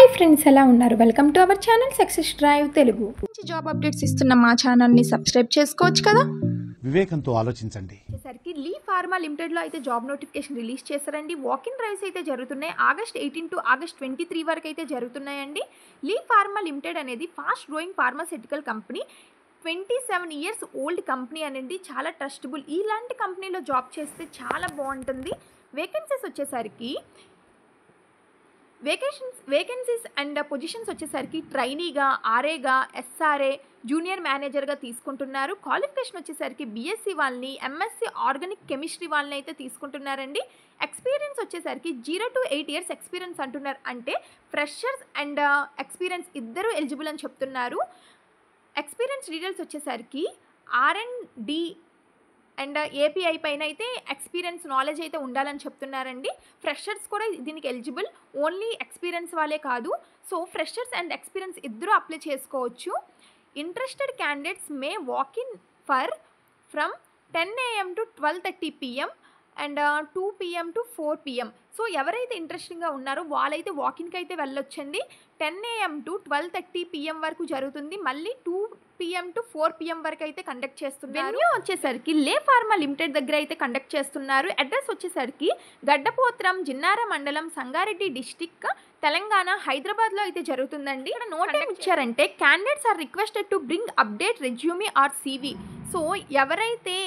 Hi friends, ఎలా ఉన్నారు? Welcome to our channel success drive Telugu. మంచి జాబ్ అప్డేట్స్ ఇస్తున్న మా ఛానల్ని సబ్స్క్రైబ్ చేసుకోవచ్చు కదా. వివేకంతో ఆలోచించండి. వచ్చేసరికి లీ ఫార్మా లిమిటెడ్లో అయితే జాబ్ నోటిఫికేషన్ రిలీజ్ చేశారండి. వాకిన్ డ్రైవ్స్ అయితే జరుగుతున్నాయి. ఆగస్ట్ 18 టు ఆగస్ట్ 23 వరకు అయితే జరుగుతున్నాయండి. లీ ఫార్మా లిమిటెడ్ అనేది fast growing pharmaceutical company. 27 years old company అనేది చాలా ట్రస్టబుల్. ఇలాంటి కంపెనీలో జాబ్ చేస్తే చాలా బాగుంటుంది. వేకెన్సీస్ వచ్చేసరికి వేకెన్సీస్ అండ్ పొజిషన్స్ వచ్చేసరికి ట్రైనీగా, ఆర్ఏగా, ఎస్ఆర్ఏ, జూనియర్ మేనేజర్గా తీసుకుంటున్నారు. క్వాలిఫికేషన్ వచ్చేసరికి బీఎస్సీ వాళ్ళని, ఎంఎస్సీ ఆర్గానిక్ కెమిస్ట్రీ వాళ్ళని అయితే తీసుకుంటున్నారండి. ఎక్స్పీరియన్స్ వచ్చేసరికి 0 to 8 ఇయర్స్ ఎక్స్పీరియన్స్ అంటున్నారు. అంటే ఫ్రెషర్స్ అండ్ ఎక్స్పీరియన్స్ ఇద్దరు ఎలిజిబుల్ అని చెప్తున్నారు. ఎక్స్పీరియన్స్ డీటెయిల్స్ వచ్చేసరికి R&D అండ్ ఏపీఐ పైన అయితే ఎక్స్పీరియన్స్ నాలెడ్జ్ అయితే ఉండాలని చెప్తున్నారండి. ఫ్రెషర్స్ కూడా దీనికి ఎలిజిబుల్, ఓన్లీ ఎక్స్పీరియన్స్ వాళ్ళే కాదు. సో ఫ్రెషర్స్ అండ్ ఎక్స్పీరియన్స్ ఇద్దరు అప్లై చేసుకోవచ్చు. Interested candidates may walk in from 10 AM to 12:30 PM and 2 PM to 4 PM. So ఎవరైతే ఇంట్రెస్టింగ్గా ఉన్నారో వాళ్ళైతే వాకిన్కి అయితే వెళ్ళొచ్చండి. 10 AM to 12:30 PM వరకు జరుగుతుంది. మళ్ళీ 2 PM to 4 PM వరకు అయితే కండక్ట్ చేస్తున్నారు. వెన్యూ వచ్చేసరికి లే ఫార్మా లిమిటెడ్ దగ్గర అయితే కండక్ట్ చేస్తున్నారు. అడ్రస్ వచ్చేసరికి గడ్డపోత్రం, జిన్నార మండలం, సంగారెడ్డి డిస్టిక్, తెలంగాణ, హైదరాబాద్లో అయితే జరుగుతుందండి. ఇక్కడ నోట్ ఏం ఇచ్చారంటే candidates are requested to bring update resume or CV. So ఎవరైతే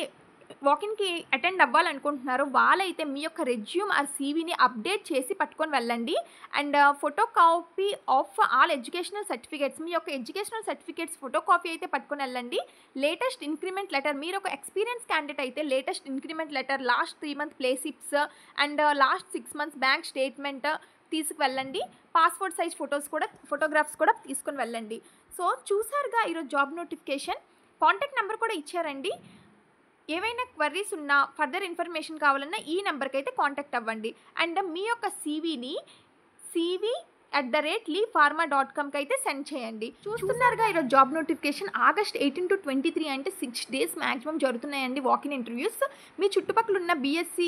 వాకిన్కి అటెండ్ అవ్వాలనుకుంటున్నారో వాళ్ళైతే మీ యొక్క రెజ్యూమ్ ఆర్ CVని అప్డేట్ చేసి పట్టుకొని వెళ్ళండి. And photo copy of all educational certificates, మీ యొక్క ఎడ్యుకేషనల్ సర్టిఫికేట్స్ ఫోటో కాపీ అయితే పట్టుకొని వెళ్ళండి. లేటెస్ట్ ఇంక్రిమెంట్ లెటర్, మీరు ఒక ఎక్స్పీరియన్స్ క్యాండిడేట్ అయితే latest increment letter, last 3 month pay slips and last 6 months bank statement తీసుకువెళ్ళండి. పాస్పోర్ట్ సైజ్ ఫోటోగ్రాఫ్స్ కూడా తీసుకొని వెళ్ళండి. సో చూసారుగా ఈరోజు జాబ్ నోటిఫికేషన్. కాంటాక్ట్ నెంబర్ కూడా ఇచ్చారండి. ఏవైనా క్వరీస్ ఉన్నా, ఫర్దర్ ఇన్ఫర్మేషన్ కావాలన్నా ఈ నెంబర్కి అయితే కాంటాక్ట్ అవ్వండి. అండ్ మీ యొక్క CVని cv@leepharma.comకి అయితే సెండ్ చేయండి. చూస్తున్నారుగా ఈరోజు జాబ్ నోటిఫికేషన్. ఆగస్ట్ 18 to 23 అంటే 6 days మ్యాక్సిమం జరుగుతున్నాయండి వాకిన్ ఇంటర్వ్యూస్. మీ చుట్టుపక్కల ఉన్న BSc,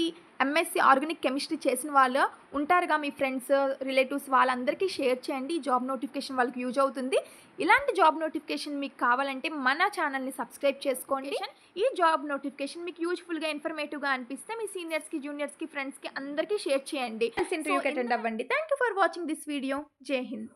MSc ఆర్గానిక్ కెమిస్ట్రీ చేసిన వాళ్ళు ఉంటారుగా, మీ ఫ్రెండ్స్, రిలేటివ్స్, వాళ్ళందరికీ షేర్ చేయండి. ఈ జాబ్ నోటిఫికేషన్ వాళ్ళకి యూజ్ అవుతుంది. ఇలాంటి జాబ్ నోటిఫికేషన్ మీకు కావాలంటే మన ఛానల్ని సబ్స్క్రైబ్ చేసుకోండి. ఈ జాబ్ నోటిఫికేషన్ మీకు యూజ్ఫుల్గా, ఇన్ఫర్మేటివ్గా అనిపిస్తే మీ సీనియర్స్కి, జూనియర్స్కి, ఫ్రెండ్స్కి అందరికీ షేర్ చేయండి. ఇంటర్వ్యూకి అటెండ్ అవ్వండి. Thank you for watching this video. జై హింద్.